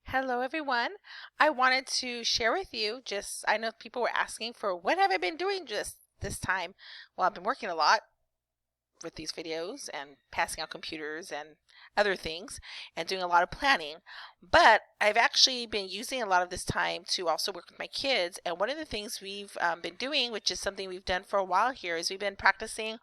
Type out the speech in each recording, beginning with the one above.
Hello everyone. I wanted to share with you I know people were asking for what have I been doing just this time. Well, I've been working a lot with these videos and passing out computers and other things and doing a lot of planning. But I've actually been using a lot of this time to also work with my kids. And one of the things we've been doing, which is something we've done for a while here, is we've been practicing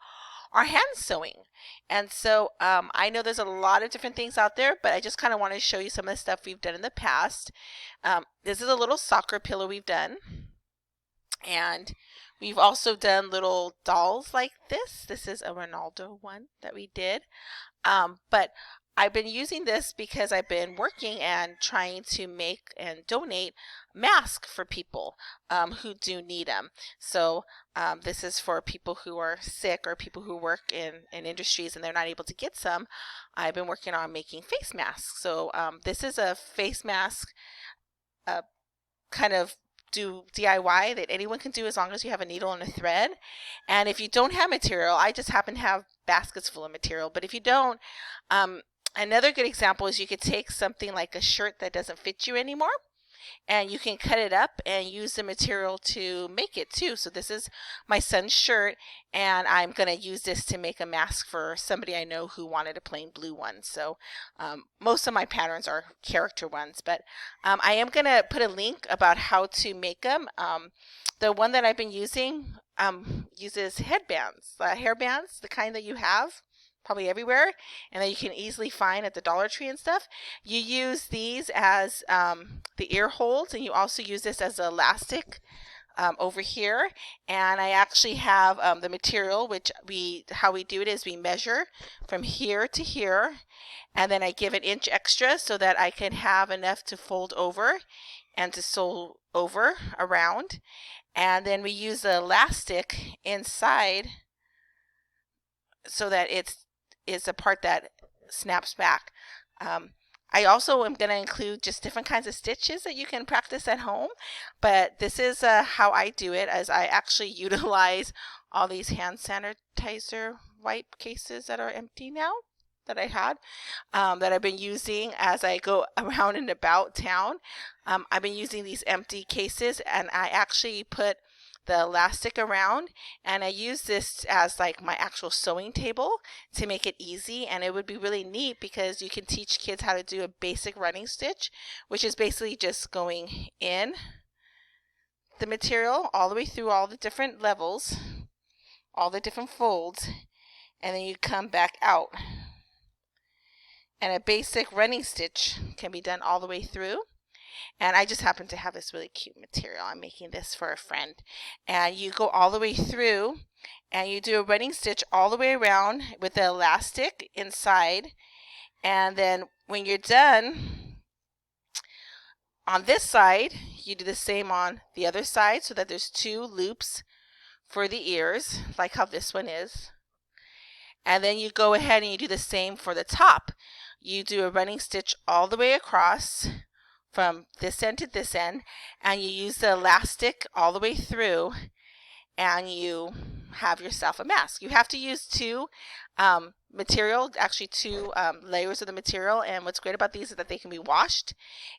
our hand sewing. And so I know there's a lot of different things out there, but I just kind of want to show you some of the stuff we've done in the past. This is a little soccer pillow we've done. And we've also done little dolls like this. This is a Ronaldo one that we did. But I've been using this because I've been working and trying to make and donate masks for people who do need them. So this is for people who are sick or people who work in industries and they're not able to get some. I've been working on making face masks. So this is a face mask kind of do DIY that anyone can do as long as you have a needle and a thread. And if you don't have material, I just happen to have baskets full of material. But if you don't, another good example is you could take something like a shirt that doesn't fit you anymore and you can cut it up and use the material to make it too. So this is my son's shirt and I'm going to use this to make a mask for somebody I know who wanted a plain blue one. So most of my patterns are character ones, but I am going to put a link about how to make them. The one that I've been using uses headbands, hairbands, the kind that you have probably everywhere and that you can easily find at the Dollar Tree and stuff. You use these as the ear holds, and you also use this as elastic over here. And I actually have the material, which how we do it is we measure from here to here, and then I give an inch extra so that I can have enough to fold over and to sew over around. And then we use the elastic inside so that it's a part that snaps back. I also am going to include just different kinds of stitches that you can practice at home, but this is how I do it, as I actually utilize all these hand sanitizer wipe cases that are empty now that I had, that I've been using as I go around and about town. I've been using these empty cases, and I actually put the elastic around, and I use this as like my actual sewing table to make it easy. And it would be really neat because you can teach kids how to do a basic running stitch, which is basically just going in the material all the way through all the different levels, all the different folds, and then you come back out. And a basic running stitch can be done all the way through. And I just happen to have this really cute material. I'm making this for a friend. And you go all the way through and you do a running stitch all the way around with the elastic inside. And then when you're done on this side, you do the same on the other side so that there's two loops for the ears, like how this one is. And then you go ahead and you do the same for the top. You do a running stitch all the way across from this end to this end, and you use the elastic all the way through, and you have yourself a mask. You have to use two layers of the material, and what's great about these is that they can be washed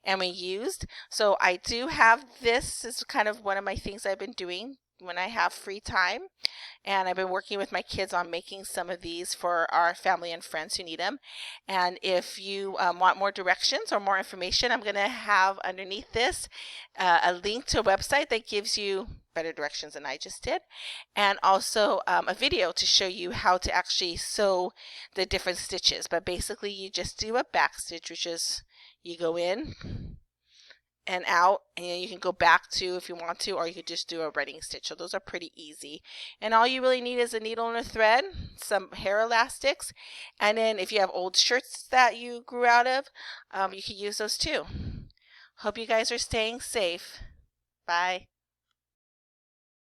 and reused. So I do have this is kind of one of my things I've been doing when I have free time, and I've been working with my kids on making some of these for our family and friends who need them. And if you want more directions or more information, I'm going to have underneath this a link to a website that gives you better directions than I just did, and also a video to show you how to actually sew the different stitches. But basically you just do a back stitch, which is you go in and out, and you can go back to if you want to, or you could just do a running stitch. So those are pretty easy, and all you really need is a needle and a thread, some hair elastics, and then if you have old shirts that you grew out of, you can use those too. Hope you guys are staying safe. Bye.